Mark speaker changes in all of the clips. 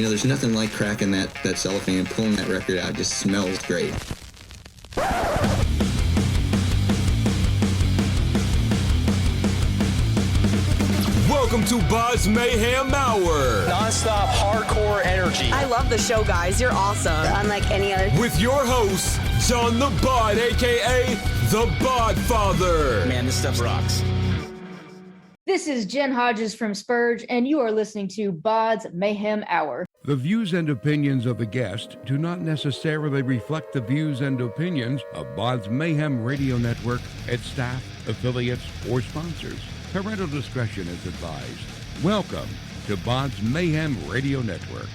Speaker 1: there's nothing like cracking that cellophane and pulling that record out. It just smells great.
Speaker 2: Welcome to BODS Mayhem Hour.
Speaker 3: Non-stop hardcore energy.
Speaker 4: I love the show, guys. You're awesome.
Speaker 5: Unlike any other.
Speaker 2: With your host, John the Bod, a.k.a. the Bod Father.
Speaker 3: Man, this stuff rocks.
Speaker 6: This is Jen Hodges from Spurge, and you are listening to BODS Mayhem Hour.
Speaker 7: The views and opinions of the guest do not necessarily reflect the views and opinions of BODS Mayhem Radio Network, its staff, affiliates, or sponsors. Parental discretion is advised. Welcome to BODS Mayhem Radio Network.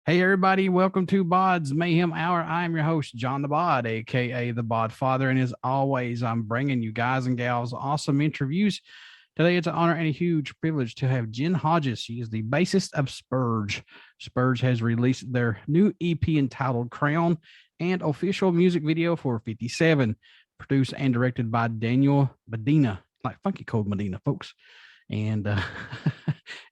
Speaker 8: Hey everybody, welcome to BODS Mayhem Hour. I'm your host, John the Bod, aka the Bod Father, and as always, I'm bringing you guys and gals awesome interviews. Today, it's an honor and a huge privilege to have Jen Hodges. She is the bassist of Spurge. Spurge has released their new EP entitled Crown and official music video for 57, produced and directed by Daniel Medina, like Funky Cold Medina, folks. And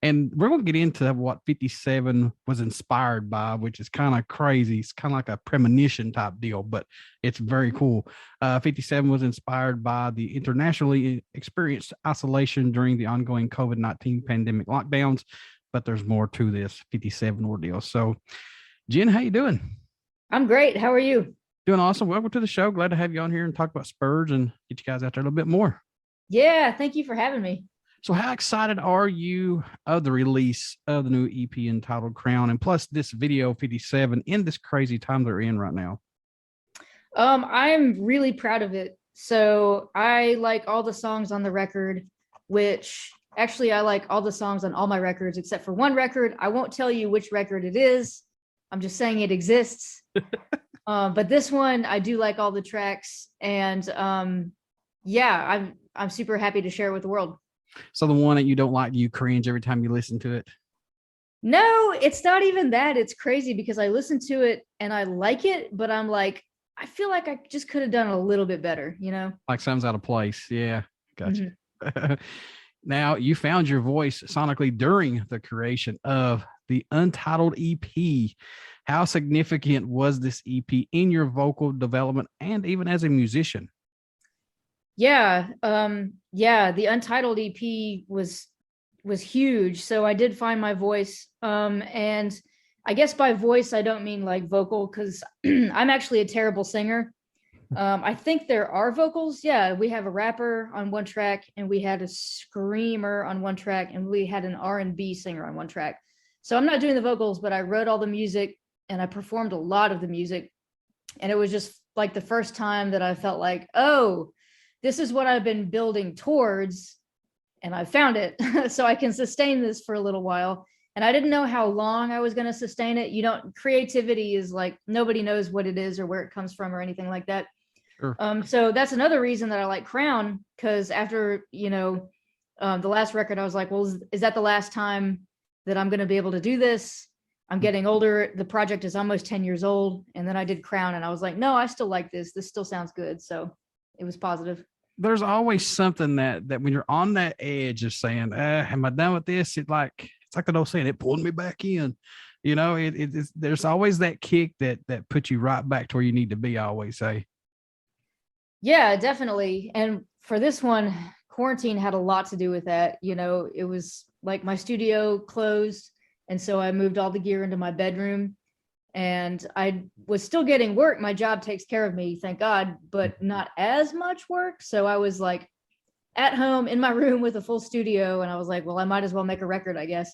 Speaker 8: and we're going to get into what 57 was inspired by, which is kind of crazy. It's kind of like a premonition type deal, but it's very cool. 57 was inspired by the internationally experienced isolation during the ongoing COVID-19 pandemic lockdowns, but there's more to this 57 ordeal. So, Jen, how you doing?
Speaker 6: I'm great. How are you?
Speaker 8: Doing awesome. Welcome to the show. Glad to have you on here and talk about Spurge and get you guys out there a little bit more.
Speaker 6: Yeah, thank you for having me.
Speaker 8: So how excited are you of the release of the new EP entitled Crown, and plus this video 57 in this crazy time they're in right now?
Speaker 6: I'm really proud of it. So I like all the songs on the record, which actually I like all the songs on all my records except for one record. I won't tell you which record it is. I'm just saying it exists. But this one, I do like all the tracks, and yeah, I'm super happy to share it with the world.
Speaker 8: So the one that you don't like, you cringe every time you listen to it?
Speaker 6: No, it's not even that. It's crazy because I listen to it and I like it, but I'm like, I feel like I just could have done a little bit better, Like sounds out of place. Yeah, gotcha. Mm-hmm. Now, you found your voice sonically during the creation of the Untitled EP. How significant was this EP in your vocal development and even as a musician? Yeah, the Untitled EP was huge. So I did find my voice. And I guess by voice, I don't mean like vocal, because I'm actually a terrible singer. I think there are vocals. Yeah, we have a rapper on one track, and we had a screamer on one track, and we had an R&B singer on one track. So I'm not doing the vocals, but I wrote all the music and I performed a lot of the music. And it was just like the first time that I felt like, oh, this is what I've been building towards, and I found it. So I can sustain this for a little while. And I didn't know how long I was going to sustain it. Creativity is like, nobody knows what it is or where it comes from or anything like that.
Speaker 8: Sure.
Speaker 6: So that's another reason that I like Crown, because after, the last record, I was like, well, is that the last time that I'm going to be able to do this? I'm getting older. The project is almost 10 years old. And then I did Crown, and I was like, no, I still like this. This still sounds good. So it was positive.
Speaker 8: There's always something that when you're on that edge of saying, am I done with this? It's like the old saying, it pulled me back in. There's always that kick that puts you right back to where you need to be, I always say.
Speaker 6: Yeah, definitely. And for this one, quarantine had a lot to do with that. It was like my studio closed, and so I moved all the gear into my bedroom. And I was still getting work. My job takes care of me, thank God, but not as much work. So I was like at home in my room with a full studio. And I was like, well, I might as well make a record, I guess.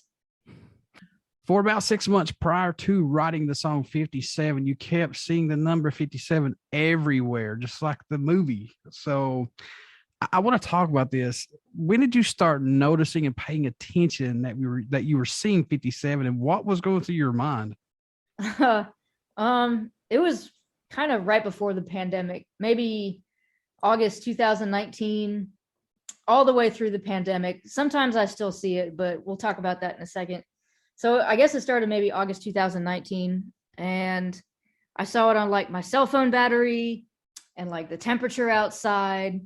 Speaker 8: For about 6 months prior to writing the song 57, you kept seeing the number 57 everywhere, just like the movie. So I want to talk about this. When did you start noticing and paying attention that you were seeing 57, and what was going through your mind?
Speaker 6: It was kind of right before the pandemic, maybe August 2019, all the way through the pandemic. Sometimes I still see it, but we'll talk about that in a second. So I guess it started maybe August 2019, and I saw it on like my cell phone battery and like the temperature outside,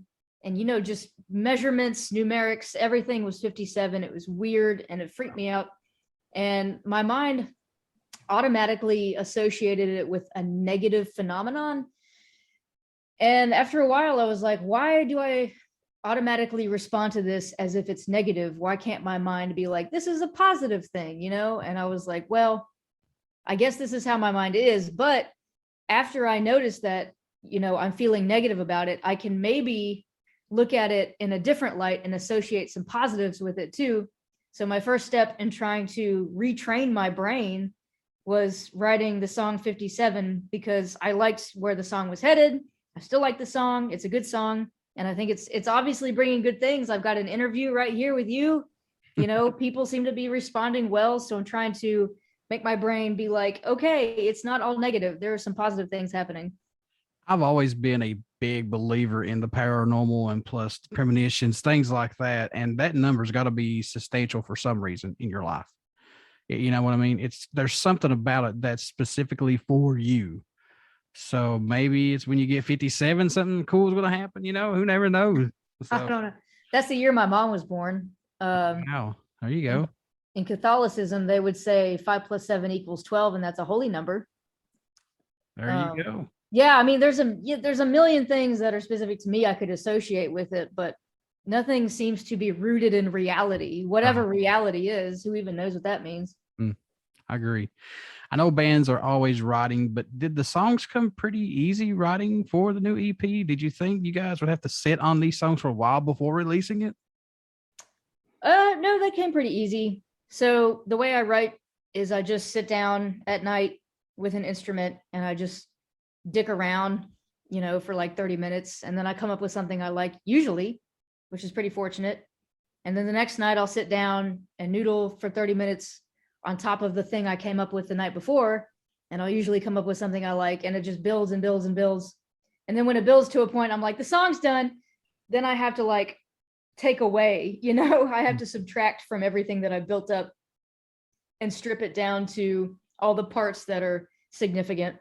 Speaker 6: and just measurements, numerics, everything was 57. It was weird and it freaked me out. And my mind automatically associated it with a negative phenomenon. And after a while, I was like, why do I automatically respond to this as if it's negative? Why can't my mind be like, this is a positive thing, you know? And I was like, well, I guess this is how my mind is. But after I noticed that, you know, I'm feeling negative about it, I can maybe look at it in a different light and associate some positives with it too. So my first step in trying to retrain my brain was writing the song 57, because I liked where the song was headed. I still like the song. It's a good song. And I think it's obviously bringing good things. I've got an interview right here with you. You know, people seem to be responding well. So I'm trying to make my brain be like, okay, it's not all negative. There are some positive things happening.
Speaker 8: I've always been a big believer in the paranormal and plus premonitions, things like that. And that number's got to be substantial for some reason in your life. You know what I mean? There's something about it that's specifically for you. So maybe it's when you get 57, something cool is going to happen. You know, who never knows? So,
Speaker 6: I don't know. That's the year my mom was born.
Speaker 8: Wow. There you go.
Speaker 6: In Catholicism, they would say 5 + 7 = 12, and that's a holy number.
Speaker 8: There you go.
Speaker 6: Yeah, I mean, there's a million things that are specific to me I could associate with it, but nothing seems to be rooted in reality. Whatever reality is, who even knows what that means?
Speaker 8: I agree. I know bands are always writing, but did the songs come pretty easy writing for the new EP? Did you think you guys would have to sit on these songs for a while before releasing it?
Speaker 6: No, they came pretty easy. So the way I write is I just sit down at night with an instrument and I just dick around, you know, for like 30 minutes. And then I come up with something I like usually, which is pretty fortunate. And then the next night I'll sit down and noodle for 30 minutes on top of the thing I came up with the night before. And I'll usually come up with something I like, and it just builds and builds and builds. And then when it builds to a point, I'm like, the song's done. Then I have to like take away, you know, I have to subtract from everything that I built up and strip it down to all the parts that are significant.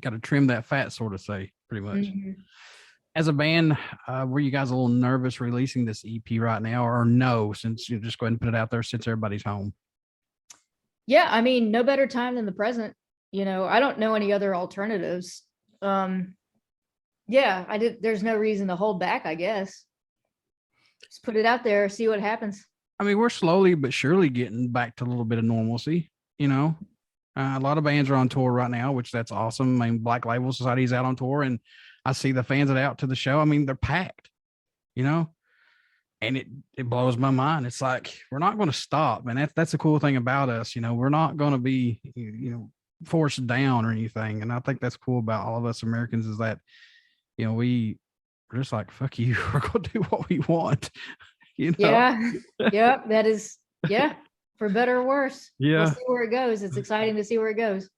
Speaker 8: Got to trim that fat, sort of say, pretty much.
Speaker 6: Mm-hmm.
Speaker 8: As a band, were you guys a little nervous releasing this EP right now, or no, since you just go ahead and put it out there since everybody's home?
Speaker 6: Yeah, I mean, no better time than the present. You know, I don't know any other alternatives. Yeah, there's no reason to hold back, I guess. Just put it out there, see what happens.
Speaker 8: I mean, we're slowly but surely getting back to a little bit of normalcy, you know. A lot of bands are on tour right now, which that's awesome. I mean, Black Label Society is out on tour, and I see the fans that are out to the show. I mean, they're packed, you know, and it blows my mind. It's like, we're not going to stop. And that's the cool thing about us. You know, we're not going to be, you know, forced down or anything. And I think that's cool about all of us Americans is that, you know, we're just like, fuck you. We're going to do what we want. You know?
Speaker 6: Yeah. Yep. That is, yeah. For better or worse.
Speaker 8: Yeah.
Speaker 6: We'll see where it goes. It's exciting to see where it goes.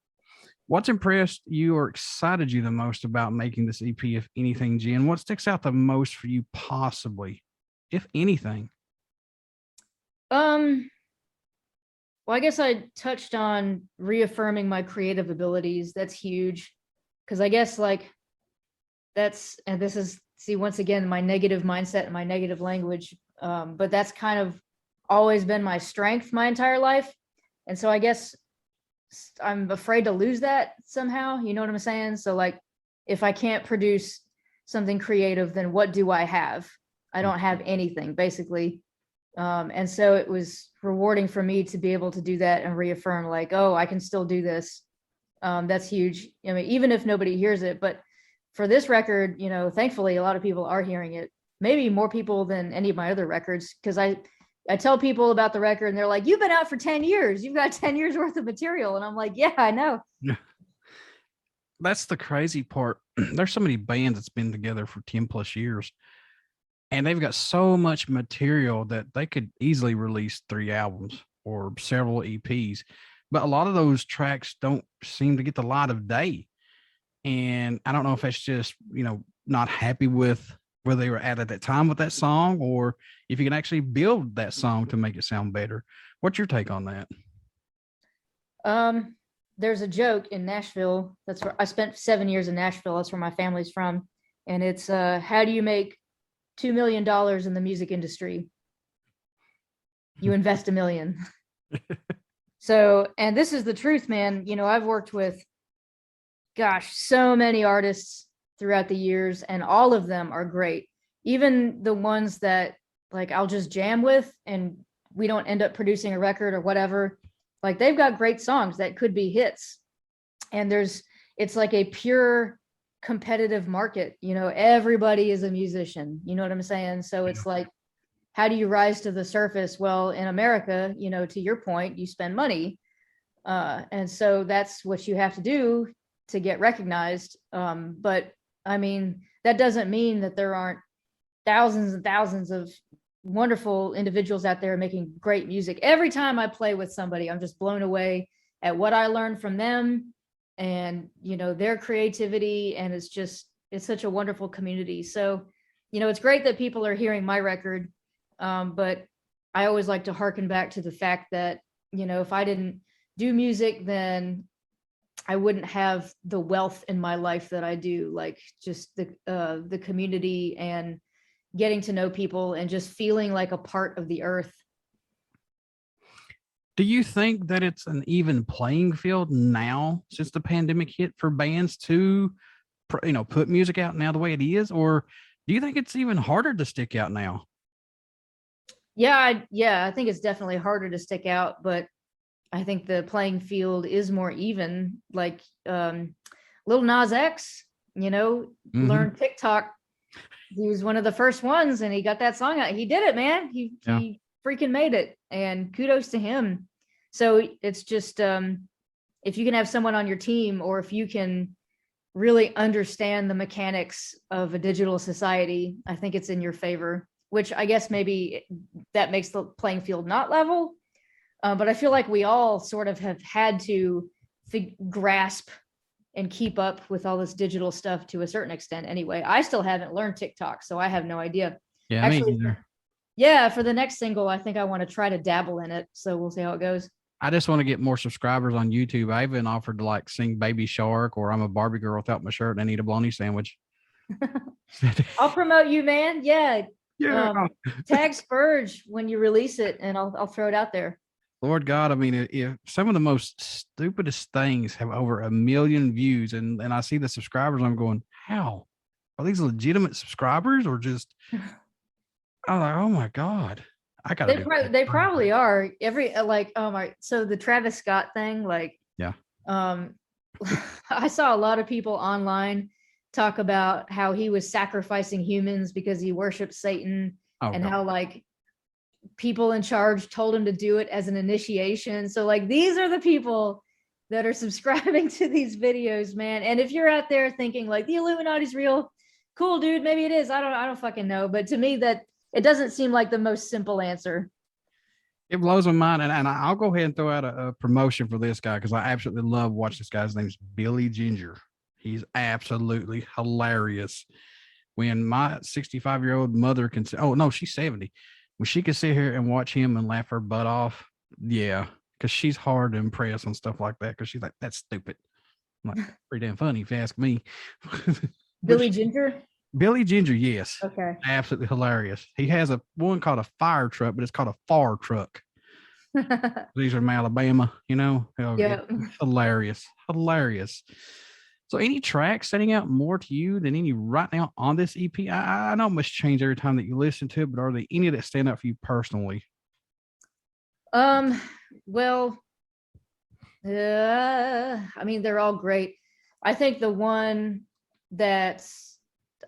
Speaker 8: What's impressed you or excited you the most about making this EP, if anything, Jen? What sticks out the most for you, possibly, if anything?
Speaker 6: Well, I guess I touched on reaffirming my creative abilities. That's huge. Because I guess like and this is, see, once again, my negative mindset and my negative language. But that's kind of always been my strength my entire life. And so I guess I'm afraid to lose that somehow. You know what I'm saying? So like, if I can't produce something creative, then what do I have? I don't have anything, basically. And so it was rewarding for me to be able to do that and reaffirm like, oh, I can still do this. That's huge. I mean, even if nobody hears it, but for this record, you know, thankfully a lot of people are hearing it, maybe more people than any of my other records. Cause I tell people about the record and they're like, you've been out for 10 years. You've got 10 years worth of material. And I'm like, yeah, I know.
Speaker 8: Yeah. That's the crazy part. There's so many bands that's been together for 10 plus years and they've got so much material that they could easily release 3 albums or several EPs. But a lot of those tracks don't seem to get the light of day. And I don't know if that's just, you know, not happy with where they were at that time with that song, or if you can actually build that song to make it sound better. What's your take on that?
Speaker 6: There's a joke in Nashville. That's where I spent 7 years in Nashville. That's where my family's from. And it's, how do you make $2 million in the music industry? You invest $1 million. So, and this is the truth, man. You know, I've worked with, gosh, so many artists throughout the years, and all of them are great. Even the ones that like I'll just jam with and we don't end up producing a record or whatever, like they've got great songs that could be hits. And it's like a pure competitive market, you know, everybody is a musician, you know what I'm saying? So it's like, how do you rise to the surface? Well, in America, you know, to your point, you spend money. And so that's what you have to do to get recognized. But I mean, that doesn't mean that there aren't thousands and thousands of wonderful individuals out there making great music. Every time I play with somebody, I'm just blown away at what I learned from them and, you know, their creativity. And it's such a wonderful community. So, you know, it's great that people are hearing my record. But I always like to harken back to the fact that, you know, if I didn't do music, then I wouldn't have the wealth in my life that I do, like just the community and getting to know people and just feeling like a part of the earth.
Speaker 8: Do you think that it's an even playing field now since the pandemic hit for bands to, you know, put music out now the way it is? Or do you think it's even harder to stick out now?
Speaker 6: Yeah, I think it's definitely harder to stick out, but I think the playing field is more even. Like Lil Nas X, you know, learned TikTok. He was one of the first ones and he got that song out. He did it, man. He freaking made it, and kudos to him. So it's just if you can have someone on your team, or if you can really understand the mechanics of a digital society, I think it's in your favor, which I guess maybe that makes the playing field not level. But I feel like we all sort of have had to grasp and keep up with all this digital stuff to a certain extent. Anyway, I still haven't learned TikTok, so I have no idea.
Speaker 8: Yeah,
Speaker 6: actually, yeah, for the next single, I think I want to try to dabble in it. So we'll see how it goes.
Speaker 8: I just want to get more subscribers on YouTube. I even offered to like sing Baby Shark or I'm a Barbie girl without my shirt and I need a bologna sandwich.
Speaker 6: I'll promote you, man. Yeah. Tag Spurge when you release it and I'll throw it out there.
Speaker 8: Lord God, I mean, if some of the most stupidest things have over 1 million views and I see the subscribers, I'm going, how? Are these legitimate subscribers or just, I'm like, oh my God. I got
Speaker 6: they probably are. So the Travis Scott thing, like,
Speaker 8: yeah.
Speaker 6: I saw a lot of people online talk about how he was sacrificing humans because he worshipped Satan, how like people in charge told him to do it as an initiation. So like, these are the people that are subscribing to these videos, man. And if you're out there thinking like the Illuminati's real, cool, dude, maybe it is. I don't fucking know. But to me, that it doesn't seem like the most simple answer.
Speaker 8: It blows my mind. And I'll go ahead and throw out a promotion for this guy because I absolutely love watching this guy's name's Billy Ginger. He's absolutely hilarious. When my 65-year-old mother can say, oh no, she's 70. When she can sit here and watch him and laugh her butt off. Yeah. Cause she's hard to impress on stuff like that. Cause she's like, that's stupid. I'm like, pretty damn funny if you ask me.
Speaker 6: Billy Ginger?
Speaker 8: Billy Ginger, yes.
Speaker 6: Okay.
Speaker 8: Absolutely hilarious. He has one called a fire truck, but it's called a far truck. These are from Alabama, you know?
Speaker 6: Yeah.
Speaker 8: Hilarious. So any tracks standing out more to you than any right now on this EP? I know it must change every time that you listen to it, but are there any that stand out for you personally?
Speaker 6: Well, I mean, they're all great. I think the one that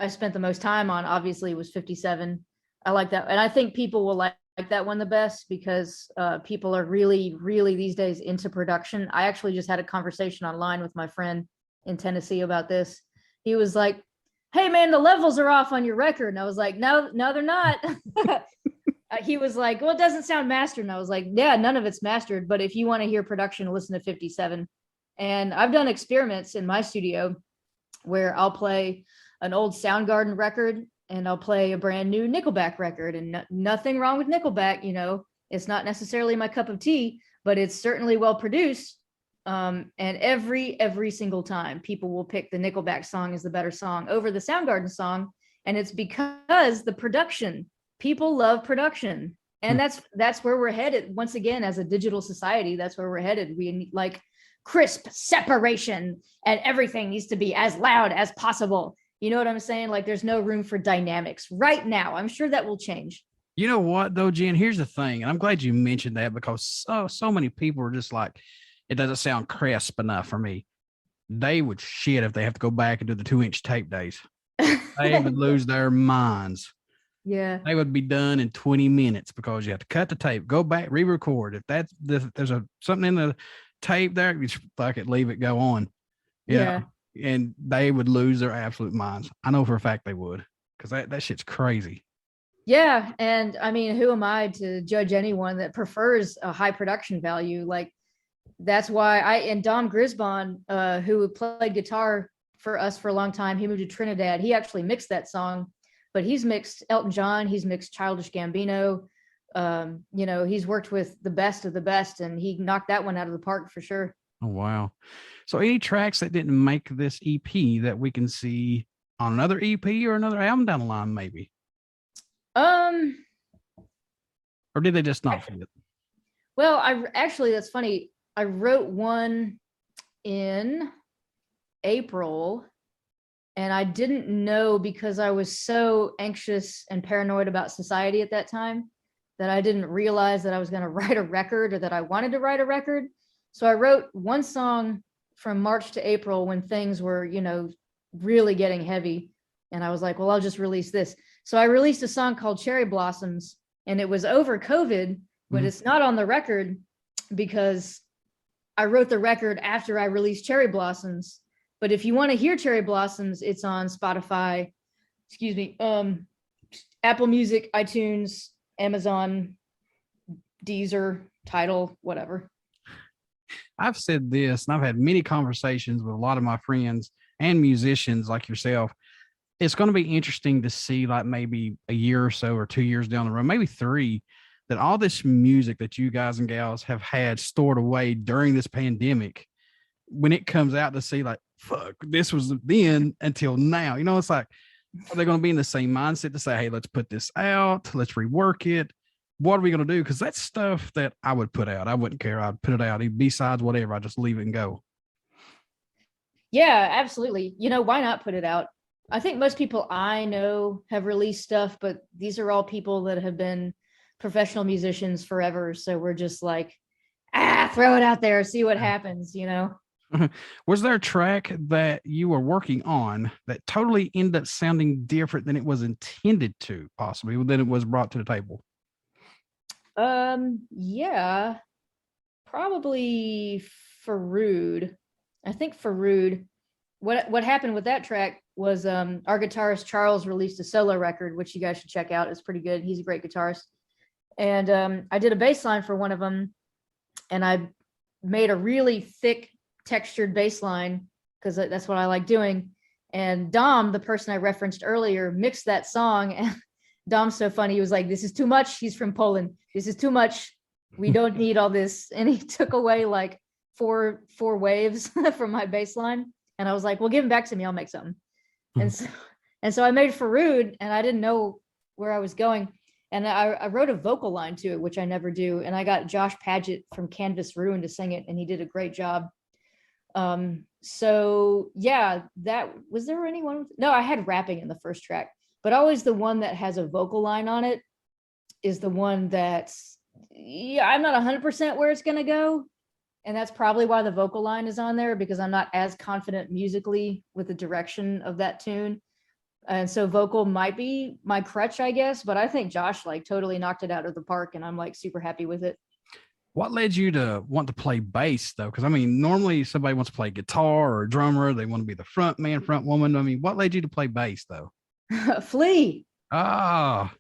Speaker 6: I spent the most time on obviously was 57. I like that. And I think people will like that one the best because people are really, really these days into production. I actually just had a conversation online with my friend in Tennessee about this. He was like, hey man, the levels are off on your record. And I was like, no, they're not. He was like, well, it doesn't sound mastered. And I was like, yeah, none of it's mastered. But if you want to hear production, listen to 57. And I've done experiments in my studio where I'll play an old Soundgarden record and I'll play a brand new Nickelback record, and nothing wrong with Nickelback. You know, it's not necessarily my cup of tea, but it's certainly well produced. And every single time people will pick the Nickelback song as the better song over the Soundgarden song. And it's because the production, people love production. And that's where we're headed. Once again, as a digital society, that's where we're headed. We need like crisp separation, and everything needs to be as loud as possible. You know what I'm saying? Like there's no room for dynamics right now. I'm sure that will change.
Speaker 8: You know what though, Jen? Here's the thing, and I'm glad you mentioned that, because so many people are just like, it doesn't sound crisp enough for me. They would shit if they have to go back and do the 2-inch tape days. They would lose their minds.
Speaker 6: Yeah.
Speaker 8: They would be done in 20 minutes because you have to cut the tape, go back, re-record. If there's something in the tape there, you just fuck it, leave it, go on. Yeah. And they would lose their absolute minds. I know for a fact they would, because that shit's crazy.
Speaker 6: Yeah. And I mean, who am I to judge anyone that prefers a high production value? Like that's why and Dom Grisbon, who played guitar for us for a long time, he moved to Trinidad. He actually mixed that song, but he's mixed Elton John, he's mixed Childish Gambino. He's worked with the best of the best, and he knocked that one out of the park for sure.
Speaker 8: Oh, wow. So any tracks that didn't make this EP that we can see on another EP or another album down the line, maybe? Or did they just not fit?
Speaker 6: Well, that's funny. I wrote one in April, and I didn't know, because I was so anxious and paranoid about society at that time, that I didn't realize that I was going to write a record, or that I wanted to write a record. So I wrote one song from March to April when things were, really getting heavy. And I was like, well, I'll just release this. So I released a song called Cherry Blossoms, and it was over COVID, but it's not on the record because I wrote the record after I released Cherry Blossoms. But if you want to hear Cherry Blossoms, it's on Spotify, Apple Music, iTunes, Amazon, Deezer, Tidal, whatever.
Speaker 8: I've said this, and I've had many conversations with a lot of my friends and musicians like yourself. It's going to be interesting to see, like maybe a year or so, or 2 years down the road, maybe 3, that all this music that you guys and gals have had stored away during this pandemic, when it comes out, to see like, fuck, this was then until now. It's like, are they going to be in the same mindset to say, hey, let's put this out, let's rework it? What are we going to do? Because that's stuff that I would put out. I wouldn't care. I'd put it out. Besides whatever, I just leave it and go.
Speaker 6: Yeah, absolutely. Why not put it out? I think most people I know have released stuff, but these are all people that have been professional musicians forever. So we're just like, throw it out there, see what happens,
Speaker 8: Was there a track that you were working on that totally ended up sounding different than it was intended to, possibly, than it was brought to the table?
Speaker 6: Yeah, probably Farood. I think Farood. What happened with that track was our guitarist Charles released a solo record, which you guys should check out. It's pretty good. He's a great guitarist. And I did a bass line for one of them, and I made a really thick textured bass line because that's what I like doing. And Dom, the person I referenced earlier, mixed that song, and Dom's so funny. He was like, this is too much. He's from Poland. This is too much. We don't need all this. And he took away like four waves from my bass line. And I was like, well, give him back to me. I'll make something. And so I made Farood, and I didn't know where I was going. And I wrote a vocal line to it, which I never do. And I got Josh Padgett from Canvas Ruin to sing it, and he did a great job. So yeah, was there anyone? No, I had rapping in the first track, but always the one that has a vocal line on it is the one that's, I'm not 100% where it's going to go. And that's probably why the vocal line is on there, because I'm not as confident musically with the direction of that tune. And so vocal might be my crutch, I guess, but I think Josh like totally knocked it out of the park, and I'm like super happy with it.
Speaker 8: What led you to want to play bass though? Because I mean, normally somebody wants to play guitar or a drummer. They want to be the front man, front woman. I mean, what led you to play bass though?
Speaker 6: Flea.
Speaker 8: Ah.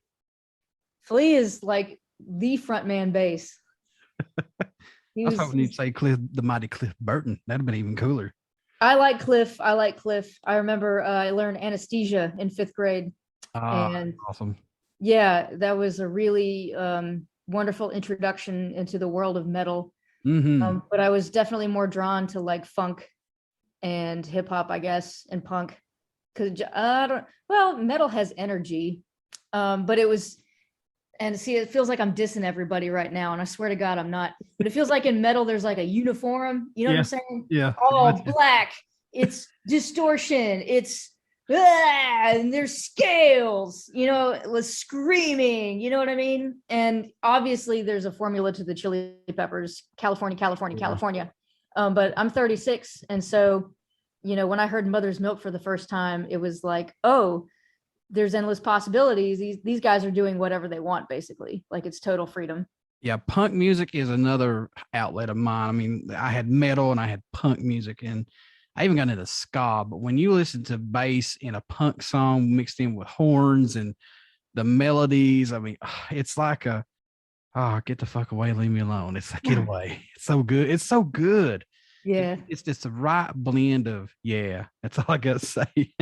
Speaker 6: Flea is like the front man bass.
Speaker 8: I was hoping you'd say the mighty Cliff Burton. That'd have been even cooler.
Speaker 6: I like Cliff. I remember I learned anesthesia in 5th grade. And
Speaker 8: awesome.
Speaker 6: Yeah, that was a really wonderful introduction into the world of metal.
Speaker 8: Mm-hmm.
Speaker 6: But I was definitely more drawn to like funk and hip hop, I guess, and punk. Because metal has energy. But it was, And see, it feels like I'm dissing everybody right now, and I swear to God, I'm not. But it feels like in metal, there's like a uniform. You know what I'm saying?
Speaker 8: Yeah.
Speaker 6: All black. It's distortion. It's and there's scales. You know, it was screaming. You know what I mean? And obviously, there's a formula to the Chili Peppers, California, California, California. But I'm 36, and so, you know, when I heard Mother's Milk for the first time, it was like, oh, there's endless possibilities. These guys are doing whatever they want, basically. Like, it's total freedom.
Speaker 8: Yeah, punk music is another outlet of mine. I mean, I had metal and I had punk music, and I even got into ska. But when you listen to bass in a punk song mixed in with horns and the melodies, I mean, it's like get the fuck away, leave me alone. It's like, get away. It's so good. It's so good.
Speaker 6: Yeah.
Speaker 8: It's just the right blend of, that's all I got to say.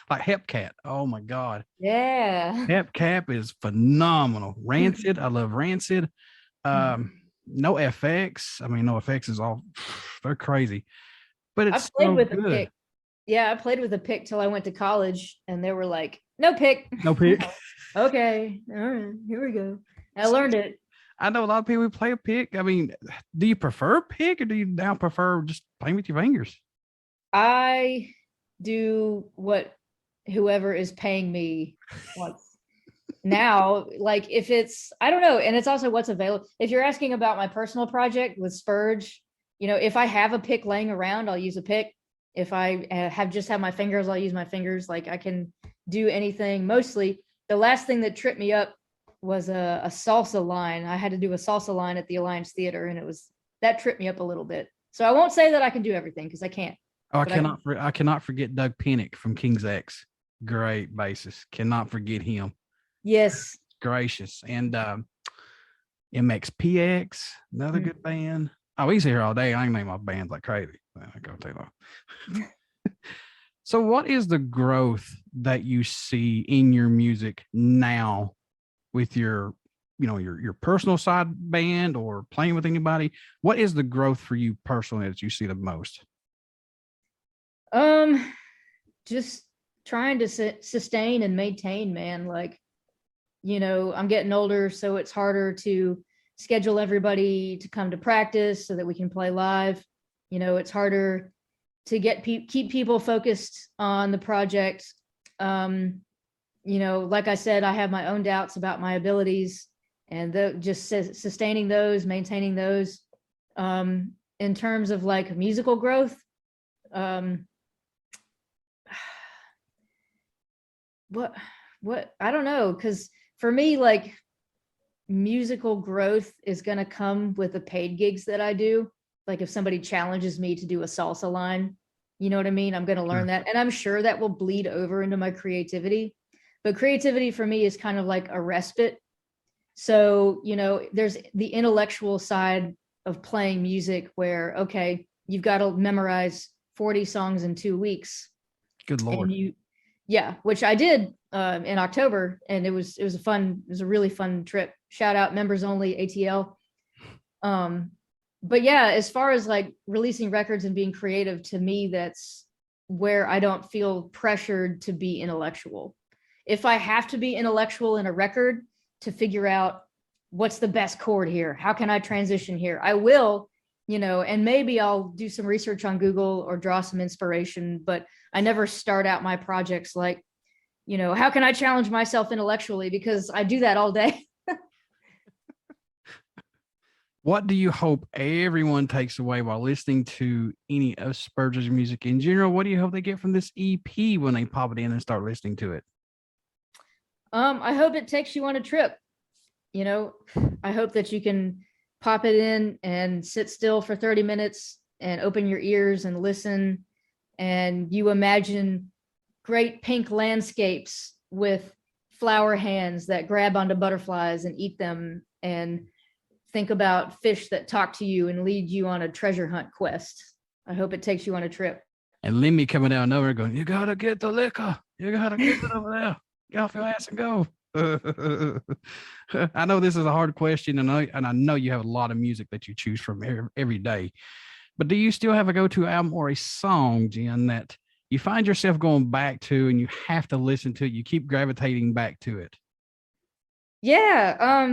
Speaker 8: Like Hepcat. Oh my God.
Speaker 6: Yeah.
Speaker 8: Hepcat is phenomenal. Rancid. I love Rancid. No FX. I mean, no FX is all, they're crazy. But it's
Speaker 6: I played
Speaker 8: so
Speaker 6: with
Speaker 8: good.
Speaker 6: a pick. Yeah, I played with a pick till I went to college, and they were like, no pick.
Speaker 8: No pick.
Speaker 6: Okay. All right. Here we go. I learned it.
Speaker 8: I know a lot of people who play a pick. I mean, do you prefer a pick, or do you now prefer just playing with your fingers?
Speaker 6: I do what whoever is paying me wants. Now, like, if it's, I don't know, and it's also what's available. If you're asking about my personal project with Spurge, you know, if I have a pick laying around, I'll use a pick. If I have my fingers, I'll use my fingers. Like, I can do anything. Mostly, the last thing that tripped me up was a salsa line. I had to do a salsa line at the Alliance Theater, and that tripped me up a little bit. So I won't say that I can do everything, because I can't.
Speaker 8: Oh, I cannot forget Doug Pinnick from King's X. Great bassist. Cannot forget him.
Speaker 6: Yes.
Speaker 8: Gracious. And MXPX, another good band. Oh, he's here all day. I can name my bands like crazy. I go too long. So what is the growth that you see in your music now with your, you know, your personal side band or playing with anybody? What is the growth for you personally that you see the most?
Speaker 6: Just trying to sustain and maintain, man. Like, you know, I'm getting older, so it's harder to schedule everybody to come to practice so that we can play live. You know, it's harder to keep people focused on the project. You know, like I said, I have my own doubts about my abilities, and just sustaining those, maintaining those. In terms of like musical growth, what I don't know, because for me, like, musical growth is going to come with the paid gigs that I do. Like, if somebody challenges me to do a salsa line, you know what I mean? I'm going to learn that. And I'm sure that will bleed over into my creativity. But creativity for me is kind of like a respite. So, you know, there's the intellectual side of playing music where, okay, you've got to memorize 40 songs in 2 weeks.
Speaker 8: Good Lord.
Speaker 6: Which I did in October, and it was a really fun trip. Shout out members only ATL. But yeah, as far as like releasing records and being creative, to me, that's where I don't feel pressured to be intellectual. If I have to be intellectual in a record to figure out what's the best chord here, how can I transition here, I will, you know, and maybe I'll do some research on Google or draw some inspiration, but I never start out my projects like, you know, how can I challenge myself intellectually? Because I do that all day.
Speaker 8: What do you hope everyone takes away while listening to any of Spurge's music in general? What do you hope they get from this EP when they pop it in and start listening to it?
Speaker 6: I hope it takes you on a trip. You know, I hope that you can pop it in and sit still for 30 minutes and open your ears and listen. And you imagine great pink landscapes with flower hands that grab onto butterflies and eat them, and think about fish that talk to you and lead you on a treasure hunt quest. I hope it takes you on a trip.
Speaker 8: And Lemmy coming down nowhere going, you got to get the liquor. You got to get it over there. Get off your ass and go. I know this is a hard question, and I know you have a lot of music that you choose from every day. But do you still have a go-to album or a song, Jen, that you find yourself going back to and you have to listen to it? You keep gravitating back to it?
Speaker 6: Yeah.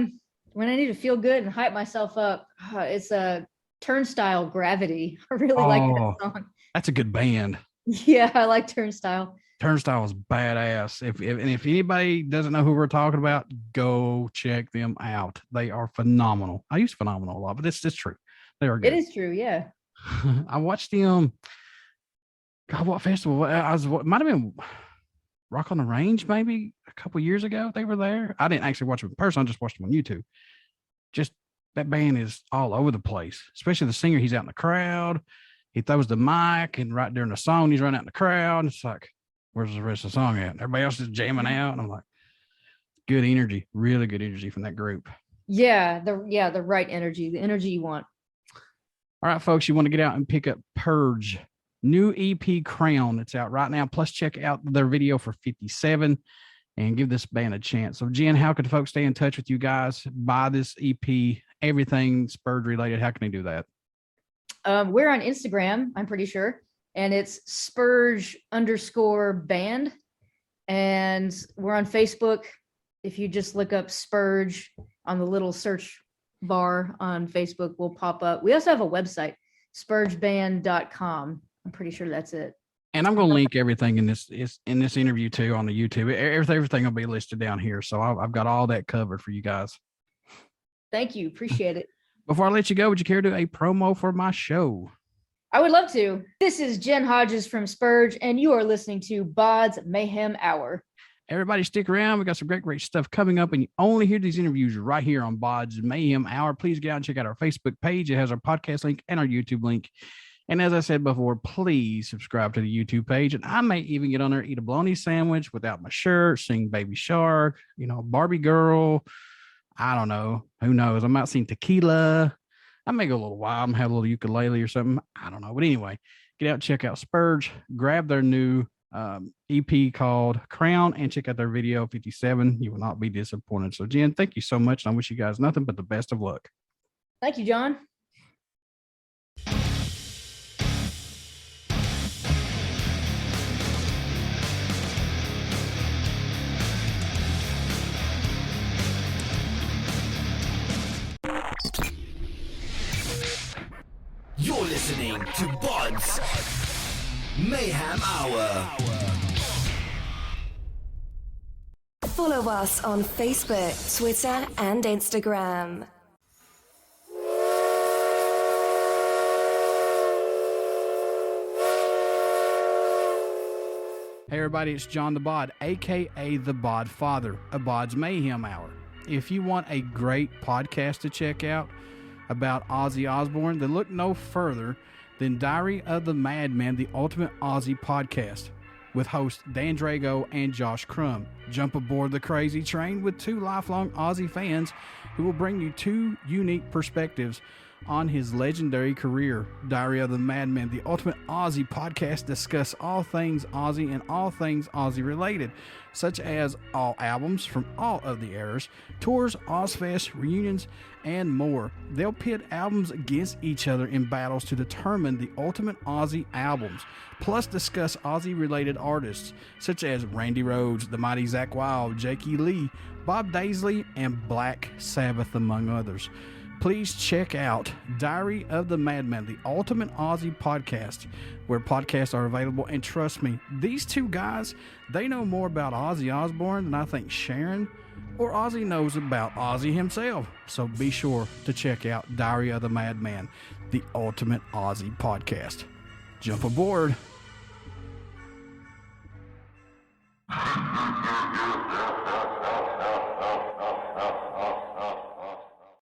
Speaker 6: When I need to feel good and hype myself up, it's a Turnstile Gravity. I really like that song.
Speaker 8: That's a good band.
Speaker 6: Yeah, I like Turnstile.
Speaker 8: Turnstile is badass. If anybody doesn't know who we're talking about, go check them out. They are phenomenal. I use phenomenal a lot, but it's true. They are good.
Speaker 6: It is true, yeah.
Speaker 8: I watched them. God, what festival? It might have been Rock on the Range, maybe a couple years ago. They were there. I didn't actually watch them in person. I just watched them on YouTube. Just that band is all over the place, especially the singer. He's out in the crowd. He throws the mic, and right during the song, he's running out in the crowd. It's like, where's the rest of the song at? Everybody else is jamming out. And I'm like, good energy, really good energy from that group.
Speaker 6: Yeah, the right energy, the energy you want.
Speaker 8: All right, folks, you want to get out and pick up Spurge. New EP Crown. It's out right now. Plus, check out their video for 57 and give this band a chance. So, Jen, how could folks stay in touch with you guys, buy this EP, everything Spurge related? How can they do that?
Speaker 6: We're on Instagram, I'm pretty sure, and it's Spurge_band. And we're on Facebook. If you just look up Spurge on the little search bar on Facebook, will pop up. We also have a website, spurgeband.com. I'm pretty sure that's it.
Speaker 8: And I'm going to link everything in this interview too on the YouTube. Everything will be listed down here. So I've got all that covered for you guys.
Speaker 6: Thank you. Appreciate it.
Speaker 8: Before I let you go, would you care to do a promo for my show?
Speaker 6: I would love to. This is Jen Hodges from Spurge, and you are listening to BODS Mayhem Hour.
Speaker 8: Everybody stick around. We got some great stuff coming up, and you only hear these interviews right here on BODS Mayhem Hour. Please get out and check out our Facebook page. It has our podcast link and our YouTube link. And as I said before, please subscribe to the YouTube page. And I may even get on there, eat a bologna sandwich without my shirt, sing Baby Shark, Barbie Girl. I don't know. Who knows? I might sing Tequila. I may go a little wild and have a little ukulele or something. I don't know. But anyway, get out and check out Spurge. Grab their new EP called Crown and check out their video 57. You will not be disappointed. So, Jen, thank you so much. And I wish you guys nothing but the best of luck.
Speaker 6: Thank you, John.
Speaker 2: You're listening to BODS Mayhem Hour.
Speaker 5: Follow us on Facebook, Twitter, and Instagram.
Speaker 8: Hey everybody, it's John the Bod, aka the Bod Father, a BODS Mayhem Hour. If you want a great podcast to check out about Ozzy Osbourne, then look no further than Diary of the Madman, the Ultimate Ozzy Podcast, with hosts Dan Drago and Josh Crum. Jump aboard the crazy train with two lifelong Ozzy fans who will bring you two unique perspectives on his legendary career. Diary of the Madman, the Ultimate Ozzy Podcast, discuss all things Ozzy and all things Ozzy related, such as all albums from all of the eras, tours, Ozfest, reunions, and more. They'll pit albums against each other in battles to determine the ultimate Ozzy albums, plus discuss Ozzy-related artists, such as Randy Rhoads, the mighty Zakk Wylde, Jakey Lee, Bob Daisley, and Black Sabbath, among others. Please check out Diary of the Madman, the Ultimate Ozzy Podcast, where podcasts are available. And trust me, these two guys, they know more about Ozzy Osbourne than I think Sharon or Ozzy knows about Ozzy himself. So be sure to check out Diary of the Madman, the Ultimate Ozzy Podcast. Jump aboard.